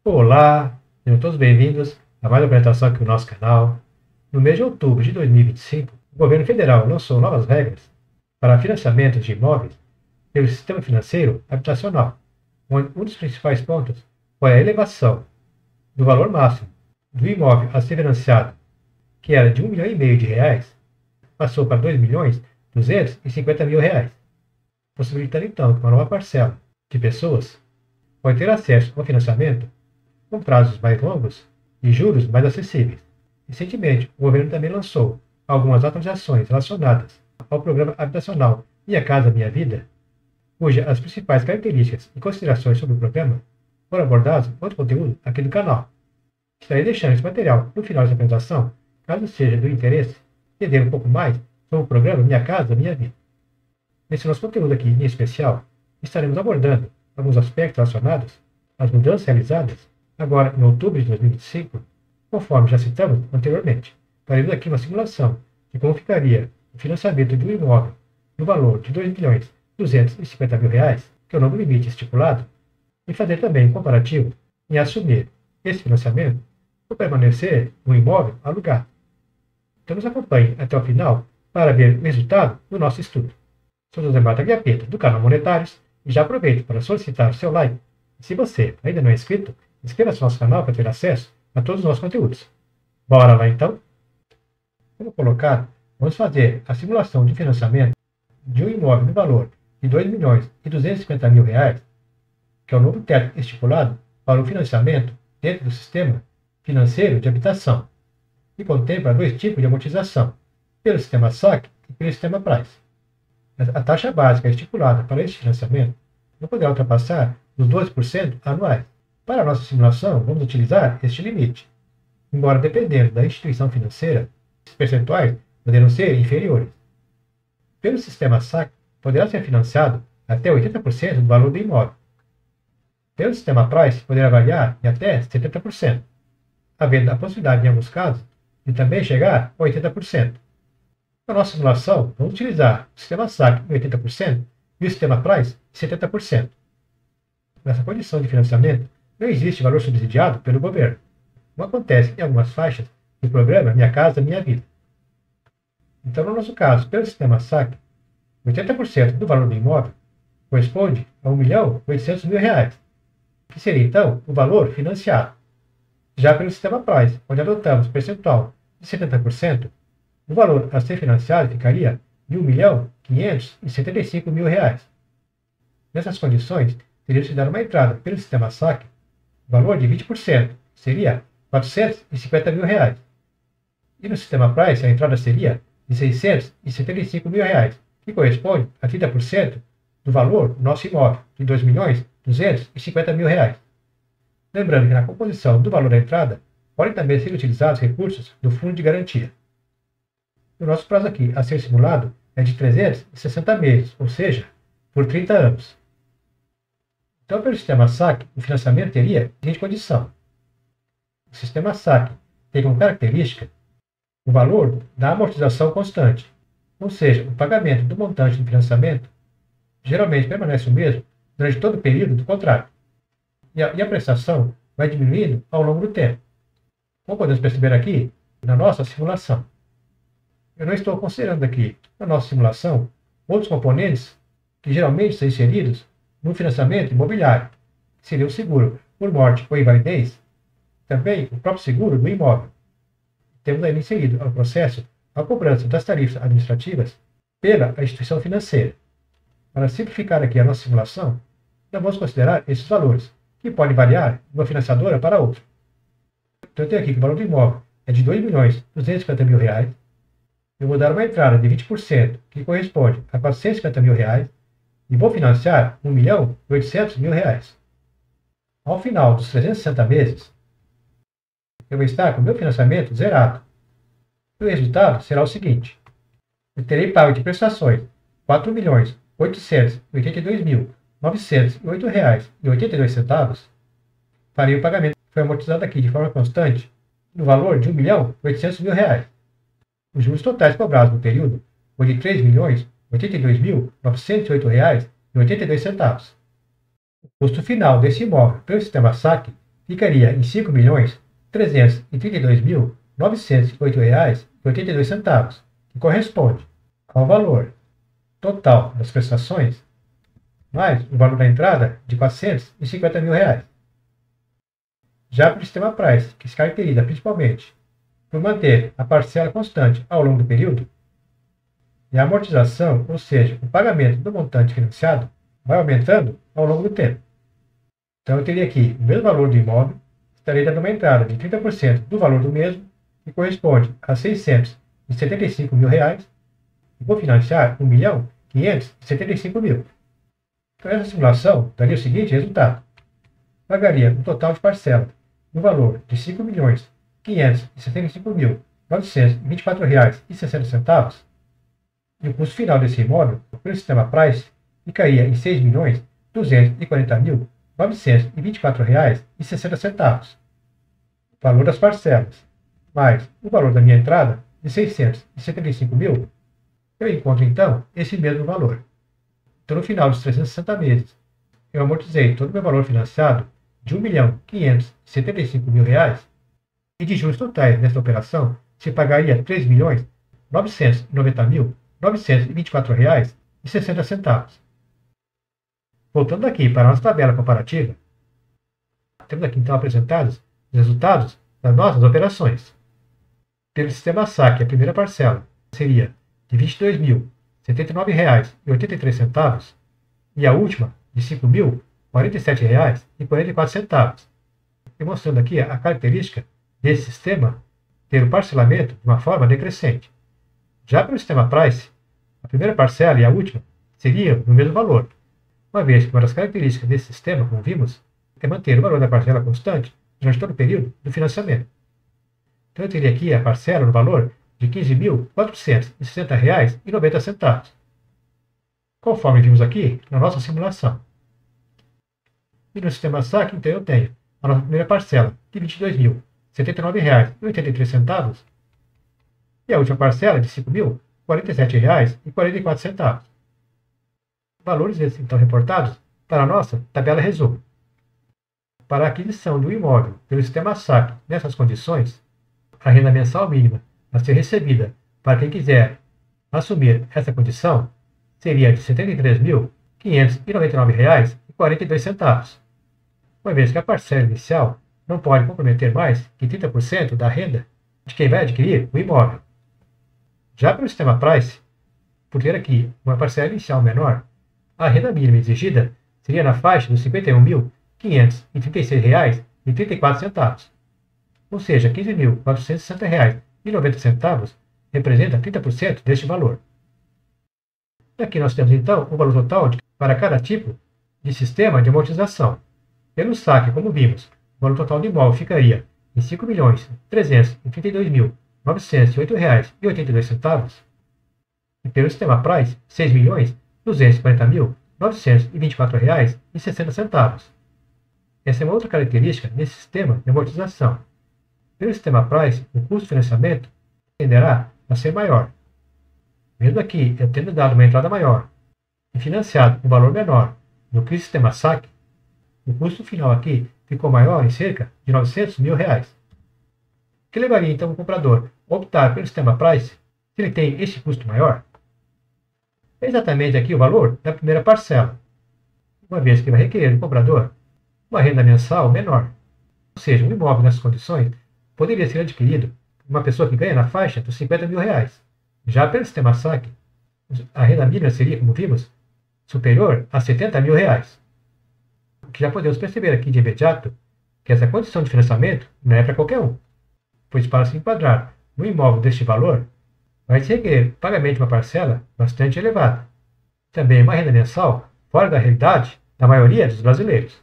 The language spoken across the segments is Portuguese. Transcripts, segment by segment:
Olá, sejam todos bem-vindos a mais uma apresentação aqui no nosso canal. No mês de outubro de 2025, o governo federal lançou novas regras para financiamento de imóveis pelo sistema financeiro habitacional, onde um dos principais pontos foi a elevação do valor máximo do imóvel a ser financiado, que era de R$ 1,5 milhão, passou para R$ 2.250.000, possibilitando então que uma nova parcela de pessoas pode ter acesso ao financiamento com prazos mais longos e juros mais acessíveis. Recentemente, o governo também lançou algumas atualizações relacionadas ao programa habitacional Minha Casa Minha Vida, cujas as principais características e considerações sobre o programa foram abordadas no outro conteúdo aqui do canal. Estarei deixando esse material no final dessa apresentação, caso seja do interesse entender um pouco mais sobre o programa Minha Casa Minha Vida. Nesse nosso conteúdo aqui em especial, estaremos abordando alguns aspectos relacionados às mudanças realizadas agora em outubro de 2025, conforme já citamos anteriormente. Faremos aqui uma simulação de como ficaria o financiamento de um imóvel no valor de R$ 2.250.000, que é o novo limite estipulado, e fazer também um comparativo em assumir esse financiamento ou permanecer no imóvel alugado. Então nos acompanhe até o final para ver o resultado do nosso estudo. Sou José Mata Guiapeta, do canal Monetários, e já aproveito para solicitar o seu like. E se você ainda não é inscrito, inscreva-se no nosso canal para ter acesso a todos os nossos conteúdos. Bora lá então? Como colocado, vamos fazer a simulação de financiamento de um imóvel no valor de R$ 2.250.000, que é o novo teto estipulado para o financiamento dentro do sistema financeiro de habitação, e contempla dois tipos de amortização, pelo sistema SAC e pelo sistema Price. A taxa básica estipulada para este financiamento não poderá ultrapassar os 12% anuais. Para a nossa simulação, vamos utilizar este limite. Embora dependendo da instituição financeira, esses percentuais poderão ser inferiores. Pelo sistema SAC, poderá ser financiado até 80% do valor do imóvel. Pelo sistema Price, poderá variar em até 70%, havendo a possibilidade, em alguns casos, de também chegar a 80%. Na nossa simulação, vamos utilizar o sistema SAC em 80% e o sistema Price em 70%. Nessa condição de financiamento, não existe valor subsidiado pelo governo, como acontece em algumas faixas do programa Minha Casa Minha Vida. Então, no nosso caso, pelo sistema SAC, 80% do valor do imóvel corresponde a R$ 1.800.000, que seria, então, o valor financiado. Já pelo sistema Price, onde adotamos percentual de 70%, o valor a ser financiado ficaria de R$ 1.575.000. Nessas condições, teria de se dar uma entrada pelo sistema SAC, valor de 20%, seria R$ 450.000. E no sistema Price, a entrada seria de R$ 675.000, que corresponde a 30% do valor do nosso imóvel, de R$ 2.250.000. Lembrando que na composição do valor da entrada, podem também ser utilizados recursos do Fundo de Garantia. O nosso prazo aqui a ser simulado é de 360 meses, ou seja, por 30 anos. Então, pelo sistema SAC, o financiamento teria a seguinte condição. O sistema SAC tem como característica o valor da amortização constante, ou seja, o pagamento do montante do financiamento geralmente permanece o mesmo durante todo o período do contrato, e a prestação vai diminuindo ao longo do tempo. Como podemos perceber aqui na nossa simulação. Eu não estou considerando aqui, na nossa simulação, outros componentes que geralmente são inseridos no financiamento imobiliário, que seria o seguro por morte ou invalidez, também o próprio seguro do imóvel. Temos ainda inserido ao processo a cobrança das tarifas administrativas pela instituição financeira. Para simplificar aqui a nossa simulação, não vamos considerar esses valores, que podem variar de uma financiadora para outra. Então eu tenho aqui que o valor do imóvel é de R$ 2.250.000, eu vou dar uma entrada de 20%, que corresponde a R$ 450.000, e vou financiar R$ 1.800.000. Ao final dos 360 meses, eu vou estar com o meu financiamento zerado. E o resultado será o seguinte. Eu terei pago de prestações R$ 4.892.908,82. Farei o pagamento que foi amortizado aqui de forma constante no valor de R$ 1.800.000. Os juros totais cobrados no período foi de R$ 3.082.908,82. O custo final desse imóvel pelo sistema SAC ficaria em R$ 5.332.908,82, que corresponde ao valor total das prestações mais o valor da entrada de R$ 450 mil. Já para o sistema Price, que se caracteriza principalmente por manter a parcela constante ao longo do período, e a amortização, ou seja, o pagamento do montante financiado, vai aumentando ao longo do tempo. Então eu teria aqui o mesmo valor do imóvel, estarei dando uma entrada de 30% do valor do mesmo, que corresponde a R$ 675 mil, e vou financiar R$ 1.575.000. Então essa simulação daria o seguinte resultado: pagaria um total de parcela no valor de R$ 5.575.924,60, e o custo final desse imóvel, pelo sistema Price, ficaria em R$ 6.240.924,60. O valor das parcelas mais o valor da minha entrada de 675 mil, eu encontro então esse mesmo valor. Então, no final dos 360 meses, eu amortizei todo o meu valor financiado de R$ 1.575.000, e de juros totais nesta operação se pagaria R$ 3.990.924,60. Voltando aqui para a nossa tabela comparativa, temos aqui então apresentados os resultados das nossas operações. Pelo sistema saque, a primeira parcela seria de R$ 22.079,83 e a última de R$ 5.047,44, demonstrando aqui a característica desse sistema ter o parcelamento de uma forma decrescente. Já pelo sistema Price, a primeira parcela e a última seriam no mesmo valor, uma vez que uma das características desse sistema, como vimos, é manter o valor da parcela constante durante todo o período do financiamento. Então eu teria aqui a parcela no valor de R$ 15.460,90, conforme vimos aqui na nossa simulação. E no sistema saque, então, eu tenho a nossa primeira parcela de R$ 22.079,83 e a última parcela de R$ 5.047,44. Valores esses, então, reportados para a nossa tabela resumo. Para a aquisição do imóvel pelo sistema saque nessas condições, a renda mensal mínima a ser recebida para quem quiser assumir essa condição seria de R$ 73.599,42, uma vez que a parcela inicial não pode comprometer mais que 30% da renda de quem vai adquirir o imóvel. Já pelo sistema Price, por ter aqui uma parcela inicial menor, a renda mínima exigida seria na faixa dos R$ 51.536,34, ou seja, R$ 15.460,90 representa 30% deste valor. Aqui nós temos então o valor total para cada tipo de sistema de amortização. Pelo saque, como vimos, o valor total do imóvel ficaria em R$ 5.332.908,82, e pelo sistema Price, R$ 6.240.924,60. Essa é uma outra característica nesse sistema de amortização. Pelo sistema Price, o custo de financiamento tenderá a ser maior. Mesmo aqui eu tendo dado uma entrada maior e financiado um valor menor do que o sistema saque, o custo final aqui ficou maior em cerca de R$ 900 mil. O que levaria então o comprador a optar pelo sistema Price se ele tem esse custo maior? É exatamente aqui o valor da primeira parcela, uma vez que vai requerer do comprador uma renda mensal menor. Ou seja, um imóvel nessas condições poderia ser adquirido por uma pessoa que ganha na faixa dos R$ 50 mil. Já pelo sistema saque, a renda mínima seria, como vimos, superior a R$ 70 mil. O que já podemos perceber aqui de imediato que essa condição de financiamento não é para qualquer um, pois para se enquadrar no imóvel deste valor, vai se requerer pagamento de uma parcela bastante elevada. Também uma renda mensal fora da realidade da maioria dos brasileiros.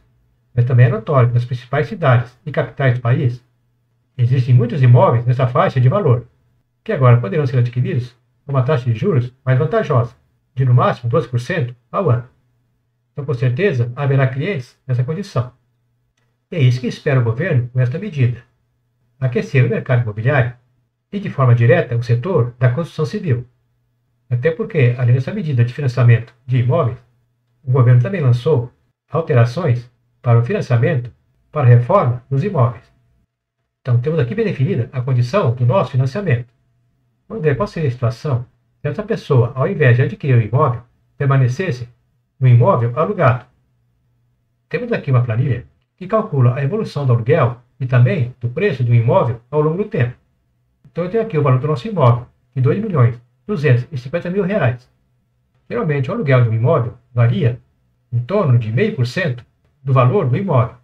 Mas também é notório que nas principais cidades e capitais do país existem muitos imóveis nessa faixa de valor, que agora poderão ser adquiridos com uma taxa de juros mais vantajosa, de no máximo 12% ao ano. Então, com certeza, haverá clientes nessa condição. E é isso que espera o governo com esta medida: aquecer o mercado imobiliário e, de forma direta, o setor da construção civil. Até porque, além dessa medida de financiamento de imóveis, o governo também lançou alterações para o financiamento para a reforma dos imóveis. Então, temos aqui bem definida a condição do nosso financiamento. Vamos ver qual seria a situação se essa pessoa, ao invés de adquirir o imóvel, permanecesse no imóvel alugado. Temos aqui uma planilha que calcula a evolução do aluguel e também do preço do imóvel ao longo do tempo. Então, eu tenho aqui o valor do nosso imóvel, de R$ 2.250.000. Geralmente, o aluguel de um imóvel varia em torno de 0,5% do valor do imóvel.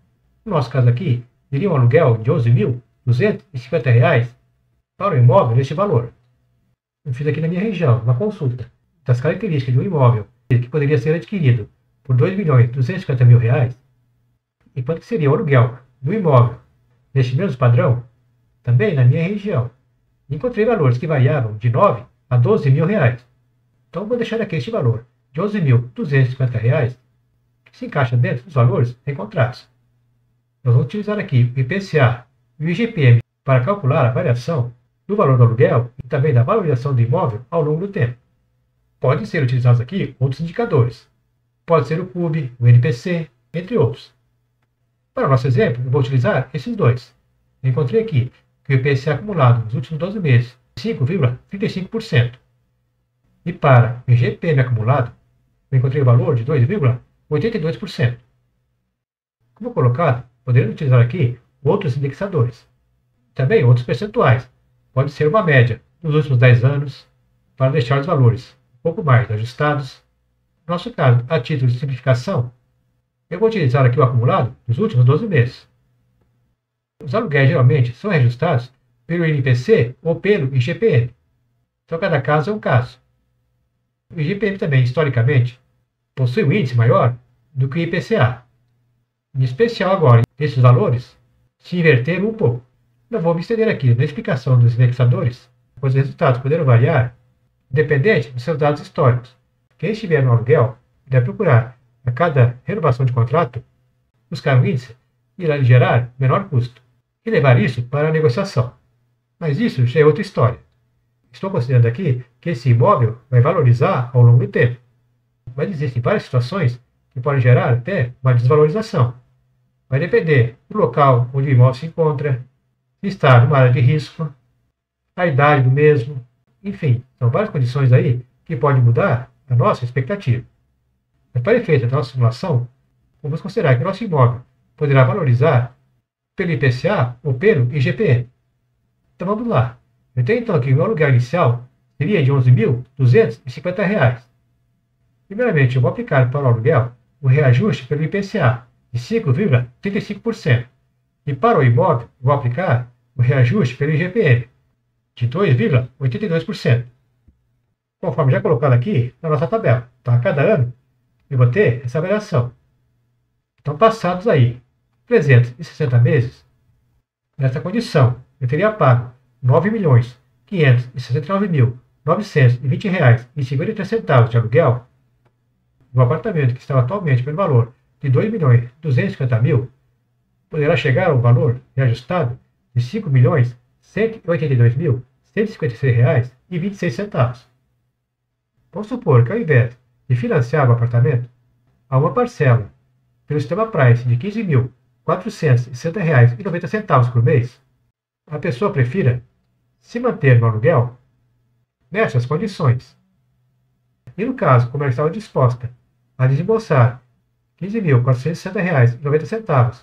No nosso caso aqui, teria um aluguel de R$ 11.250 para o imóvel neste valor. Eu fiz aqui na minha região uma consulta das características de um imóvel que poderia ser adquirido por R$ 2.250.000 e quanto seria o aluguel do imóvel neste mesmo padrão, também na minha região. Encontrei valores que variavam de R$ 9 a R$ 12.000. Então, vou deixar aqui este valor de R$ 11.250, que se encaixa dentro dos valores encontrados. Nós vamos utilizar aqui o IPCA e o IGPM para calcular a variação do valor do aluguel e também da valorização do imóvel ao longo do tempo. Podem ser utilizados aqui outros indicadores. Pode ser o PUB, o NPC, entre outros. Para o nosso exemplo, eu vou utilizar esses dois. Eu encontrei aqui que o IPCA acumulado nos últimos 12 meses é 5,35%. E para o IGPM acumulado, eu encontrei o valor de 2,82%. Como colocado, poderemos utilizar aqui outros indexadores. Também outros percentuais. Pode ser uma média dos últimos 10 anos, para deixar os valores um pouco mais ajustados. No nosso caso, a título de simplificação, eu vou utilizar aqui o acumulado dos últimos 12 meses. Os aluguéis geralmente são reajustados pelo INPC ou pelo IGPM. Então, cada caso é um caso. O IGPM também, historicamente, possui um índice maior do que o IPCA. Em especial agora, esses valores se inverteram um pouco. Não vou me estender aqui na explicação dos indexadores, pois os resultados poderão variar, independente dos seus dados históricos. Quem estiver no aluguel deve procurar, a cada renovação de contrato, buscar um índice que irá lhe gerar menor custo e levar isso para a negociação. Mas isso já é outra história. Estou considerando aqui que esse imóvel vai valorizar ao longo do tempo. Mas existem várias situações que podem gerar até uma desvalorização. Vai depender do local onde o imóvel se encontra, se está numa área de risco, a idade do mesmo, enfim, são várias condições aí que podem mudar a nossa expectativa. Mas para efeito da nossa simulação, vamos considerar que o nosso imóvel poderá valorizar pelo IPCA ou pelo IGPM. Então vamos lá. Eu tenho então aqui o meu aluguel inicial seria de R$ 11.250. Primeiramente, eu vou aplicar para o aluguel o reajuste pelo IPCA de 5,35%. E para o imóvel, vou aplicar o reajuste pelo IGPM de 2,82%. Conforme já colocado aqui na nossa tabela. Então, a cada ano, eu vou ter essa variação. Então, passados aí 360 meses, nessa condição, eu teria pago R$ 9.569.920,53 de aluguel no apartamento que estava atualmente pelo valor de R$ 2.250.000, poderá chegar ao valor reajustado de R$ 5.182.156,26. Vamos supor que ao invés de financiar o apartamento, há uma parcela pelo sistema Price de R$ 15.460,90 por mês, a pessoa prefira se manter no aluguel nessas condições. E no caso, como ela estava disposta a desembolsar R$ 15.460,90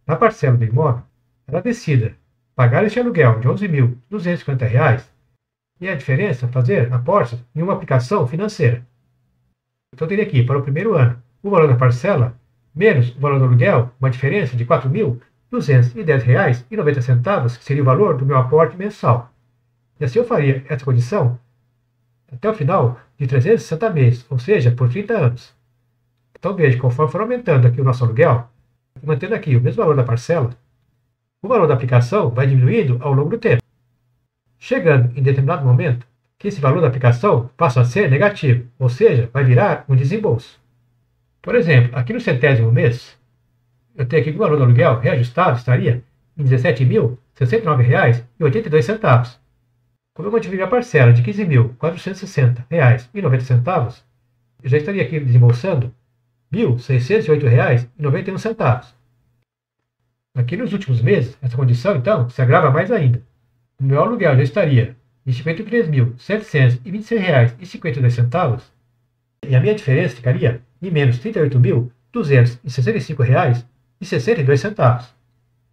na parcela do imóvel, ela decida pagar este aluguel de R$ 11.250 e a diferença fazer aportes em uma aplicação financeira. Então, eu teria aqui, para o primeiro ano, o valor da parcela menos o valor do aluguel, uma diferença de R$ 4.210,90, que seria o valor do meu aporte mensal. E assim eu faria essa condição até o final de 360 meses, ou seja, por 30 anos. Então veja, conforme for aumentando aqui o nosso aluguel, mantendo aqui o mesmo valor da parcela, o valor da aplicação vai diminuindo ao longo do tempo, chegando em determinado momento que esse valor da aplicação passa a ser negativo, ou seja, vai virar um desembolso. Por exemplo, aqui no 100º mês, eu tenho aqui que o valor do aluguel reajustado estaria em R$ 17.069,82. Como eu mantive a parcela de R$ 15.460,90, eu já estaria aqui desembolsando R$ 1.608,91. Aqui nos últimos meses, essa condição, então, se agrava mais ainda. O meu aluguel já estaria em R$ 53.726,52 e a minha diferença ficaria em menos R$ 38.265,62.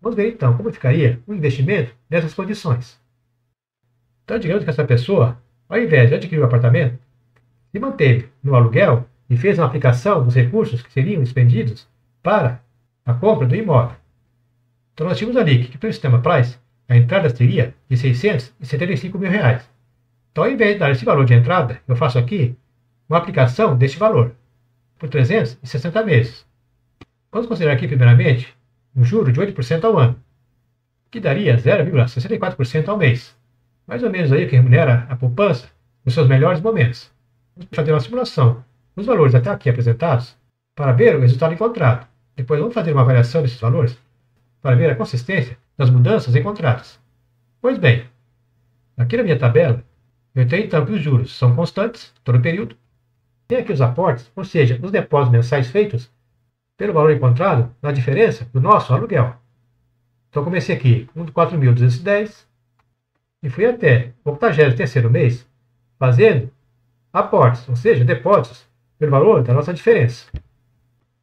Vamos ver então como ficaria o investimento nessas condições. Então, digamos que essa pessoa, ao invés de adquirir o apartamento, se manteve no aluguel e fez uma aplicação dos recursos que seriam expendidos para a compra do imóvel. Então, nós tínhamos ali que pelo sistema Price, a entrada seria de R$ 675 mil. Então, ao invés de dar esse valor de entrada, eu faço aqui uma aplicação deste valor por 360 meses. Vamos considerar aqui, primeiramente, um juro de 8% ao ano, que daria 0,64% ao mês. Mais ou menos aí o que remunera a poupança nos seus melhores momentos. Vamos fazer uma simulação dos valores até aqui apresentados para ver o resultado encontrado. Depois vamos fazer uma avaliação desses valores para ver a consistência das mudanças encontradas. Pois bem, aqui na minha tabela, eu tenho então que os juros são constantes todo o período. Tem aqui os aportes, ou seja, os depósitos mensais feitos pelo valor encontrado na diferença do nosso aluguel. Então comecei aqui com 4.210 e fui até o 83º mês fazendo aportes, ou seja, depósitos pelo valor da nossa diferença.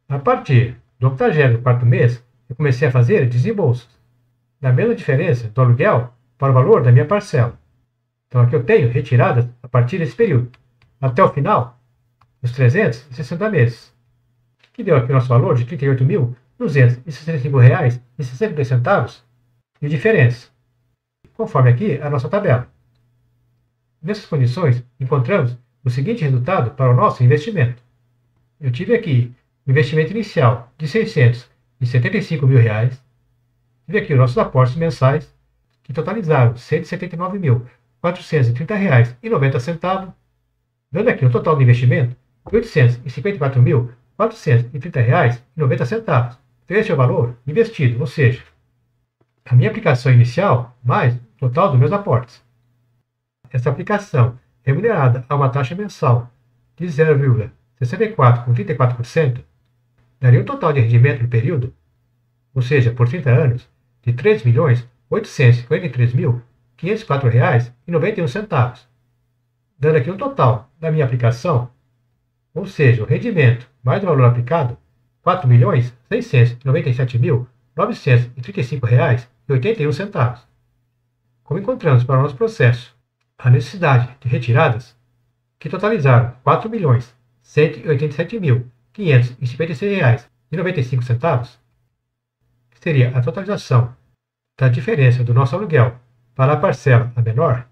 A partir do 84º mês, eu comecei a fazer desembolsos da mesma diferença do aluguel para o valor da minha parcela. Então aqui eu tenho retiradas a partir desse período, até o final dos 360 meses, que deu aqui o nosso valor de R$ 38.265,62 de diferença, conforme aqui a nossa tabela. Nessas condições, encontramos o seguinte resultado para o nosso investimento. Eu tive aqui o investimento inicial de R$ 675 mil, tive aqui os nossos aportes mensais, que totalizaram R$ 179.430,90, dando aqui um total de investimento de R$ 854.430,90. Então, esse é o valor investido, ou seja, a minha aplicação inicial mais o total dos meus aportes. Essa aplicação, remunerada a uma taxa mensal de 0,6434%, daria um total de rendimento no período, ou seja, por 30 anos, de R$ 3.843.504,91, dando aqui um total da minha aplicação, ou seja, o rendimento mais o valor aplicado, R$ 4.697.935,81. Como encontramos para o nosso processo a necessidade de retiradas, que totalizaram R$ 4.187.556,95, que seria a totalização da diferença do nosso aluguel para a parcela a menor,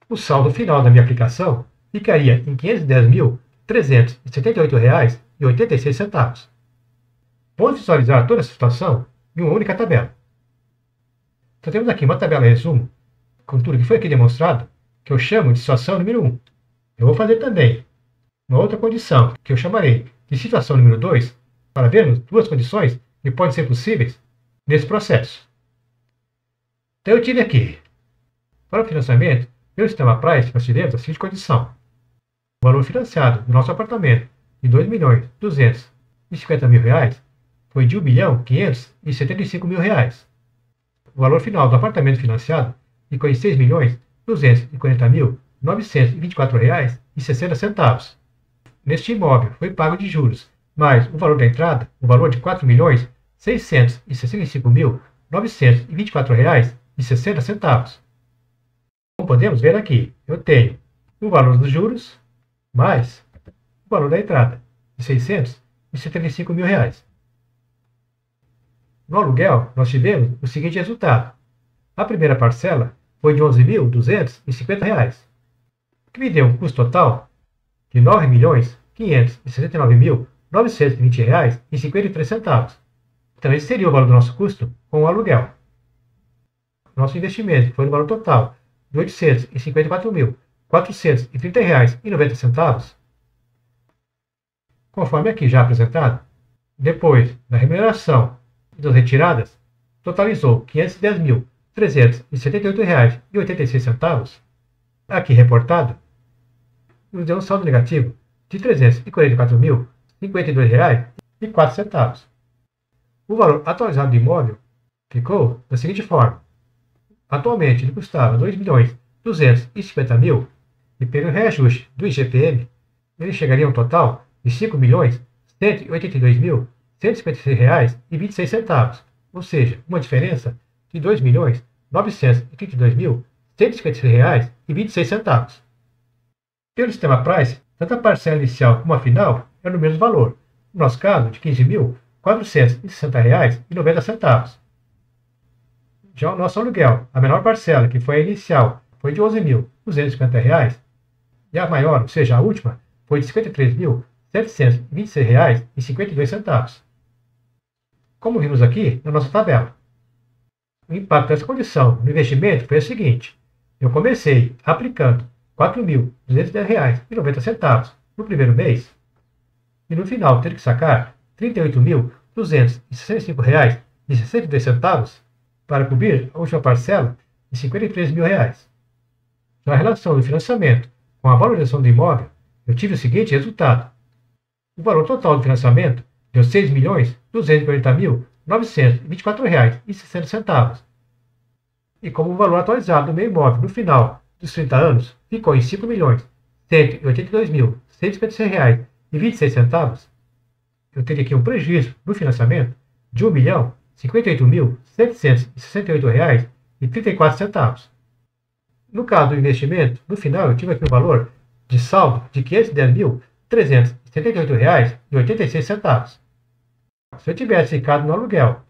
o saldo final da minha aplicação ficaria em R$ 510.378,86. Vamos visualizar toda essa situação em uma única tabela. Então temos aqui uma tabela resumo com tudo que foi aqui demonstrado, que eu chamo de situação número 1. Eu vou fazer também uma outra condição, que eu chamarei de situação número 2, para vermos duas condições que podem ser possíveis nesse processo. Então eu tive aqui, para o financiamento, pelo sistema Price, nós tivemos a seguinte condição. O valor financiado do nosso apartamento de R$ 2.250.000 foi de R$ 1.575.000. O valor final do apartamento financiado ficou em R$ 6.240.924,60. Neste imóvel foi pago de juros, mais o valor da entrada, o valor de R$ 4.665.924,60. Como podemos ver aqui, eu tenho o valor dos juros mais o valor da entrada, de R$ 675.000. No aluguel, nós tivemos o seguinte resultado. A primeira parcela foi de R$ 11.250, que me deu um custo total de R$ 9.569.920,53. Então, esse seria o valor do nosso custo com o aluguel. Nosso investimento foi no valor total de R$ 854.430,90, conforme aqui já apresentado. Depois da remuneração e das retiradas, totalizou R$ 510.378,86. Aqui reportado, nos deu um saldo negativo de R$ 344.052,04. O valor atualizado do imóvel ficou da seguinte forma. Atualmente ele custava 2.250.000 e pelo reajuste do IGPM, ele chegaria a um total de R$ 5.182.156,26, ou seja, uma diferença de R$ 2.932.156,26. Pelo sistema Price, tanto a parcela inicial como a final é no mesmo valor, no nosso caso de R$ 15.460,90. Já o nosso aluguel, a menor parcela, que foi a inicial, foi de R$ 11.250, e a maior, ou seja, a última, foi de R$ 53.726,52. Como vimos aqui na nossa tabela. O impacto dessa condição no investimento foi o seguinte: eu comecei aplicando R$ 4.210,90 no primeiro mês, e no final ter que sacar R$ 38.265,62 para cobrir a última parcela de R$ 53.000. Na relação do financiamento com a valorização do imóvel, eu tive o seguinte resultado. O valor total do financiamento deu R$ 6.240.924,60. E como o valor atualizado do meu imóvel no final dos 30 anos ficou em R$ 5.182.156,26, eu teria aqui um prejuízo no financiamento de R$ 1.058.768,34. No caso do investimento, no final eu tive aqui um valor de saldo de R$ 510.378,86. Se eu tivesse ficado no aluguel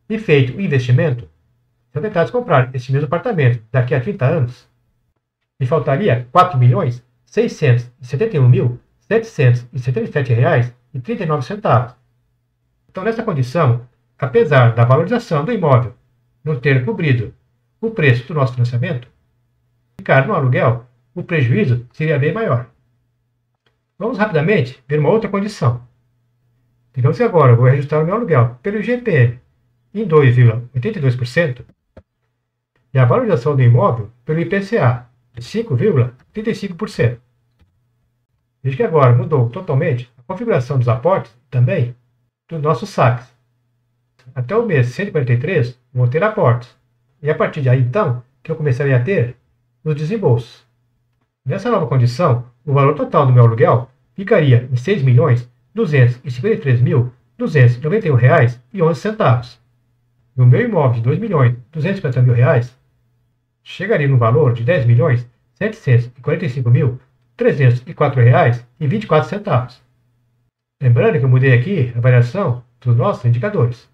e feito o investimento, se eu tentasse comprar esse mesmo apartamento daqui a 30 anos, me faltaria R$ 4.671.777,39. Então, nessa condição, apesar da valorização do imóvel não ter cobrido o preço do nosso financiamento, ficar no aluguel, o prejuízo seria bem maior. Vamos rapidamente ver uma outra condição. Digamos que agora eu vou reajustar o meu aluguel pelo IGPM em 2,82% e a valorização do imóvel pelo IPCA de 5,35%. Veja que agora mudou totalmente a configuração dos aportes e também dos nossos saques. Até o mês 143 vou ter aportes, e a partir de aí então que eu começaria a ter os desembolsos. Nessa nova condição, o valor total do meu aluguel ficaria em R$ 6.253.291,11. E o meu imóvel de R$ 2.250.000 chegaria no valor de R$ 10.745.304,24. Lembrando que eu mudei aqui a variação dos nossos indicadores.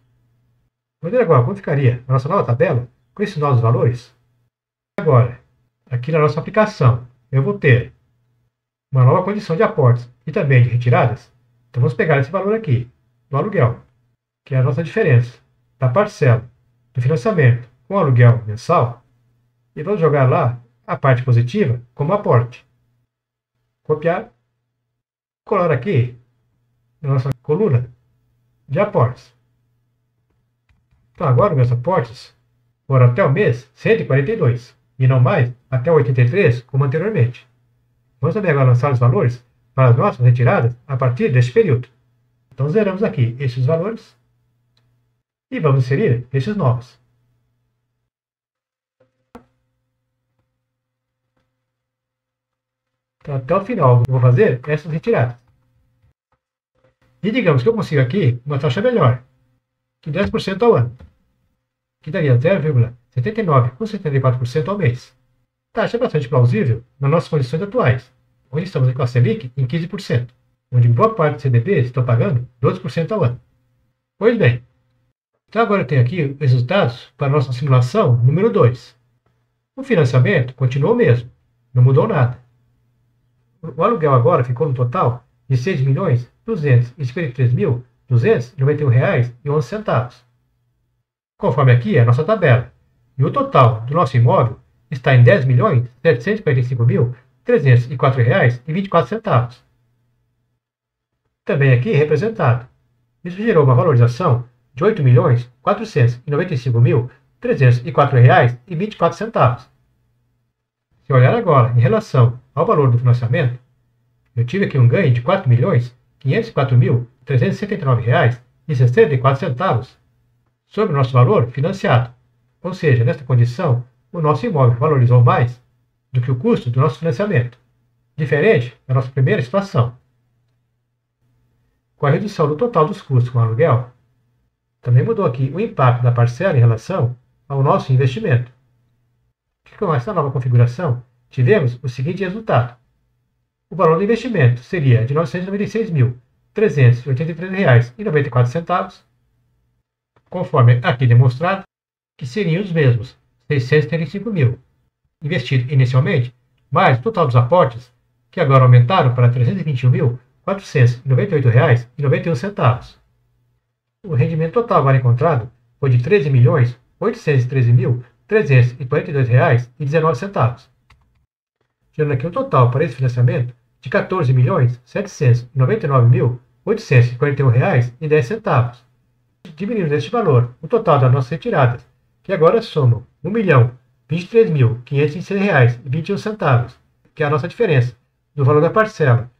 Vamos ver agora como ficaria a nossa nova tabela com esses novos valores. Agora, aqui na nossa aplicação, eu vou ter uma nova condição de aportes e também de retiradas. Então vamos pegar esse valor aqui, do aluguel, que é a nossa diferença da parcela do financiamento com o aluguel mensal, e vamos jogar lá a parte positiva como aporte. Copiar, colar aqui na nossa coluna de aportes. Então agora meus aportes foram até o mês 142 e não mais até o 83 como anteriormente. Vamos também agora lançar os valores para as nossas retiradas a partir deste período. Então zeramos aqui esses valores e vamos inserir esses novos. Então até o final eu vou fazer essas retiradas. E digamos que eu consigo aqui uma taxa melhor, que 10% ao ano, que daria 0,79,74% ao mês. Taxa bastante plausível nas nossas condições atuais, onde estamos com a Selic em 15%, onde boa parte dos CDBs estão pagando 12% ao ano. Pois bem, então agora eu tenho aqui os resultados para a nossa simulação número 2. O financiamento continuou o mesmo, não mudou nada. O aluguel agora ficou no total de R$ 6.253.291,11. Conforme aqui é a nossa tabela. E o total do nosso imóvel está em R$ 10.745.304,24. Também aqui representado. Isso gerou uma valorização de R$ 8.495.304,24. Se olhar agora em relação ao valor do financiamento, eu tive aqui um ganho de R$ 4.504.379,64 sobre o nosso valor financiado. Ou seja, nesta condição, o nosso imóvel valorizou mais do que o custo do nosso financiamento, diferente da nossa primeira situação. Com a redução do total dos custos com o aluguel, também mudou aqui o impacto da parcela em relação ao nosso investimento. Com essa nova configuração, tivemos o seguinte resultado. O valor do investimento seria de R$ 996.383,94, conforme aqui demonstrado, que seriam os mesmos R$ 635.000 investido inicialmente, mais o total dos aportes, que agora aumentaram para R$ 321.498,91. O rendimento total agora encontrado foi de R$ 13.813.342,19, gerando aqui um total para esse financiamento de R$ 14.799.841,10, diminuindo deste valor o total das nossas retiradas, que agora somam R$ 1.023.506,21, que é a nossa diferença do valor da parcela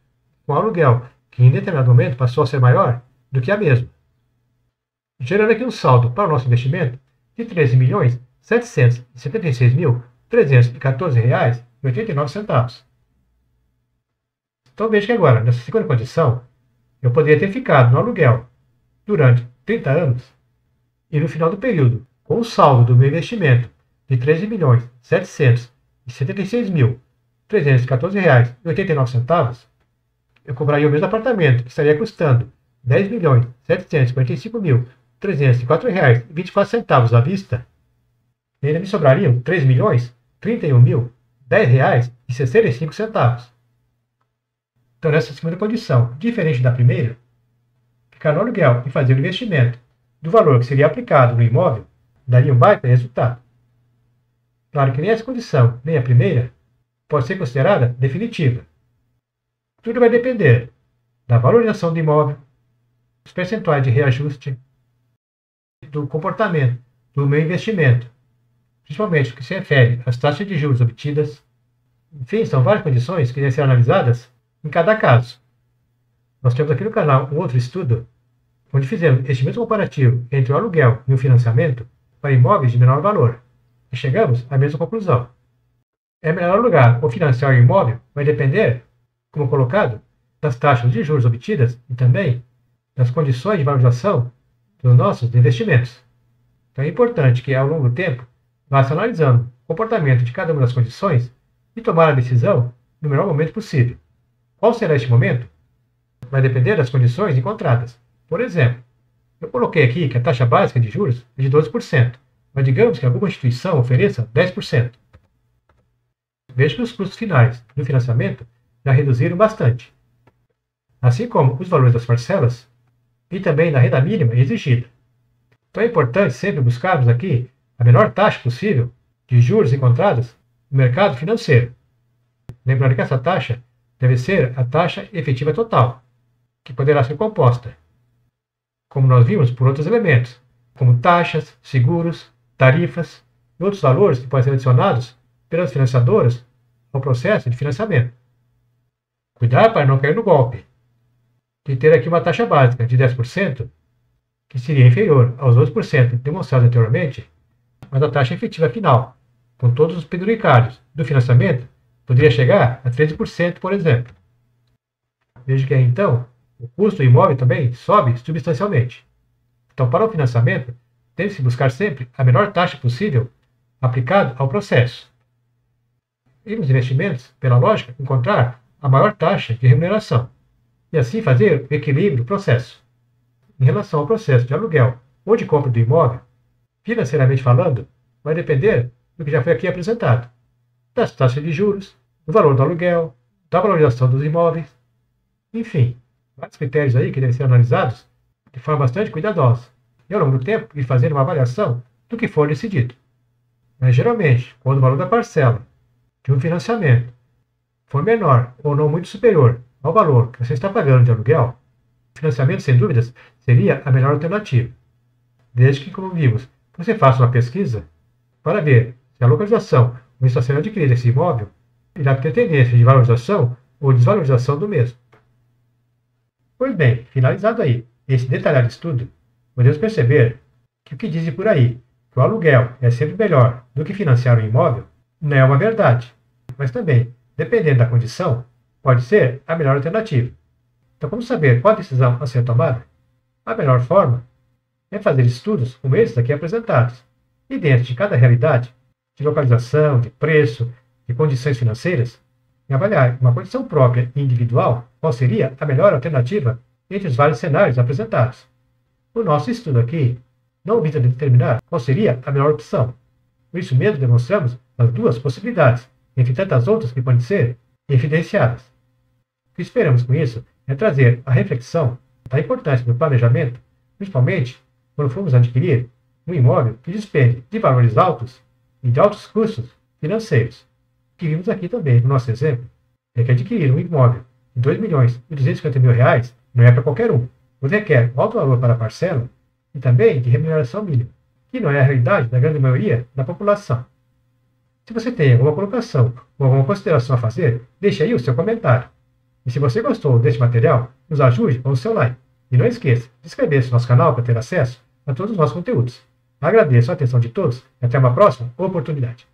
com o aluguel, que em determinado momento passou a ser maior do que a mesma, gerando aqui um saldo para o nosso investimento de R$ 13.776.314,89. Então veja que agora, nessa segunda condição, eu poderia ter ficado no aluguel durante 30 anos e no final do período, com o saldo do meu investimento de R$ 13.776.314,89, eu compraria o mesmo apartamento, que estaria custando R$ 10.745.304,24 à vista, e ainda me sobrariam R$ 3.031.010,65. Então, nessa segunda condição, diferente da primeira, ficar no aluguel e fazer o investimento do valor que seria aplicado no imóvel daria um baita resultado. Claro que nem essa condição, nem a primeira, pode ser considerada definitiva. Tudo vai depender da valorização do imóvel, dos percentuais de reajuste, do comportamento do meu investimento, principalmente o que se refere às taxas de juros obtidas. Enfim, são várias condições que devem ser analisadas em cada caso. Nós temos aqui no canal um outro estudo, onde fizemos este mesmo comparativo entre o aluguel e o financiamento para imóveis de menor valor, e chegamos à mesma conclusão. É melhor alugar ou financiar o imóvel vai depender, como colocado, das taxas de juros obtidas e também das condições de valorização dos nossos investimentos. Então é importante que, ao longo do tempo, vá-se analisando o comportamento de cada uma das condições e tomar a decisão no melhor momento possível. Qual será este momento? Vai depender das condições encontradas. Por exemplo, eu coloquei aqui que a taxa básica de juros é de 12%, mas digamos que alguma instituição ofereça 10%. Veja que os custos finais do financiamento já reduziram bastante, assim como os valores das parcelas e também da renda mínima exigida. Então é importante sempre buscarmos aqui a menor taxa possível de juros encontradas no mercado financeiro. Lembrando que essa taxa deve ser a taxa efetiva total, que poderá ser composta, como nós vimos, por outros elementos, como taxas, seguros, tarifas e outros valores que podem ser adicionados pelas financiadoras ao processo de financiamento. Cuidar para não cair no golpe de ter aqui uma taxa básica de 10%, que seria inferior aos 12% demonstrados anteriormente, mas a taxa efetiva final, com todos os penduricários do financiamento, poderia chegar a 13%, por exemplo. Veja que aí, então, o custo do imóvel também sobe substancialmente. Então, para o financiamento, deve-se buscar sempre a menor taxa possível aplicada ao processo. E nos investimentos, pela lógica, encontrar a maior taxa de remuneração e assim fazer o equilíbrio do processo. Em relação ao processo de aluguel ou de compra do imóvel, financeiramente falando, vai depender do que já foi aqui apresentado, das taxas de juros, do valor do aluguel, da valorização dos imóveis, enfim, vários critérios aí que devem ser analisados de forma bastante cuidadosa e ao longo do tempo ir fazendo uma avaliação do que for decidido. Mas geralmente, quando o valor da parcela de um financiamento for menor ou não muito superior ao valor que você está pagando de aluguel, o financiamento, sem dúvidas, seria a melhor alternativa. Desde que, como vimos, você faça uma pesquisa para ver se a localização onde está sendo adquirido esse imóvel irá ter tendência de valorização ou desvalorização do mesmo. Pois bem, finalizado aí esse detalhado estudo, podemos perceber que o que dizem por aí, que o aluguel é sempre melhor do que financiar um imóvel, não é uma verdade. Mas também, dependendo da condição, pode ser a melhor alternativa. Então, como saber qual decisão a ser tomada? A melhor forma é fazer estudos como esses aqui apresentados. E dentro de cada realidade, de localização, de preço, de condições financeiras, e avaliar uma condição própria e individual qual seria a melhor alternativa entre os vários cenários apresentados. O nosso estudo aqui não visa determinar qual seria a melhor opção. Por isso mesmo demonstramos as duas possibilidades, entre tantas outras que podem ser evidenciadas. O que esperamos com isso é trazer a reflexão da importância do planejamento, principalmente quando formos adquirir um imóvel que despende de valores altos e de altos custos financeiros. O que vimos aqui também no nosso exemplo é que adquirir um imóvel de R$ 2.250.000 não é para qualquer um, pois requer um alto valor para a parcela e também de remuneração mínima, que não é a realidade da grande maioria da população. Se você tem alguma colocação ou alguma consideração a fazer, deixe aí o seu comentário. E se você gostou deste material, nos ajude com o seu like. E não esqueça de inscrever-se no nosso canal para ter acesso a todos os nossos conteúdos. Agradeço a atenção de todos e até uma próxima oportunidade.